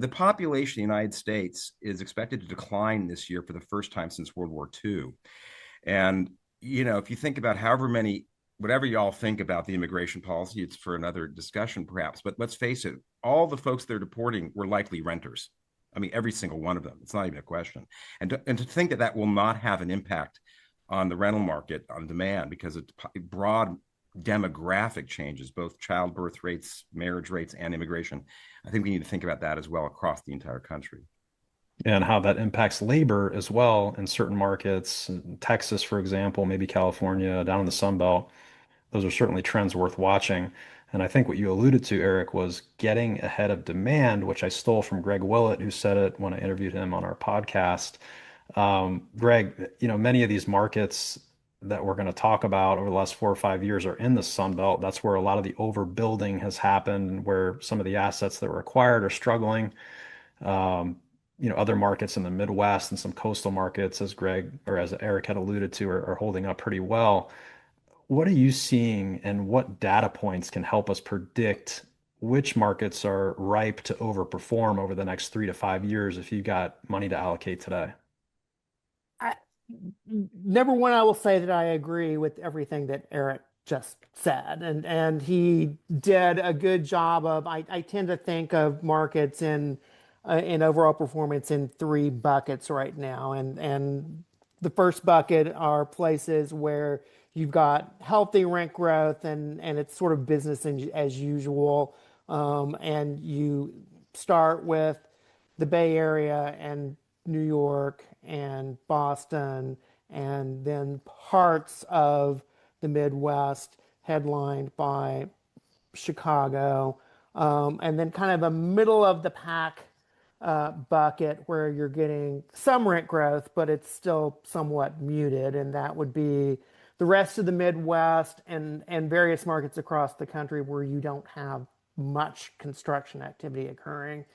The population of the United States is expected to decline this year for the first time since World War II. And, if you think about however many, whatever y'all think about the immigration policy, it's for another discussion perhaps, but let's face it, all the folks they're deporting were likely renters. I mean, every single one of them. It's not even a question. And to think that that will not have an impact on the rental market on demand because of broad demographic changes, both childbirth rates, marriage rates, and immigration. I think we need to think about that as well across the entire country. And how that impacts labor as well in certain markets, in Texas, for example, maybe California, down in the Sun Belt. Those are certainly trends worth watching. And I think what you alluded to, Eric, was getting ahead of demand, which I stole from Greg Willett, who said it when I interviewed him on our podcast. Greg, many of these markets that we're going to talk about over the last 4 or 5 years are in the Sun Belt. That's where a lot of the overbuilding has happened, where some of the assets that were acquired are struggling. Um, Other markets in the Midwest and some coastal markets, as Greg or as Eric had alluded to, are holding up pretty well. What are you seeing, and what data points can help us predict which markets are ripe to overperform over the next 3 to 5 years if you got money to allocate today? I, Number one, I will say that I agree with everything that Eric just said, and he did a good job of. I tend to think of markets in overall performance in three buckets right now, and the first bucket are places where you've got healthy rent growth and it's sort of business as usual, and you start with the Bay Area and New York and Boston, and then parts of the Midwest, headlined by Chicago, and then kind of a middle of the pack bucket where you're getting some rent growth, but it's still somewhat muted, and that would be the rest of the Midwest and various markets across the country where you don't have much construction activity occurring.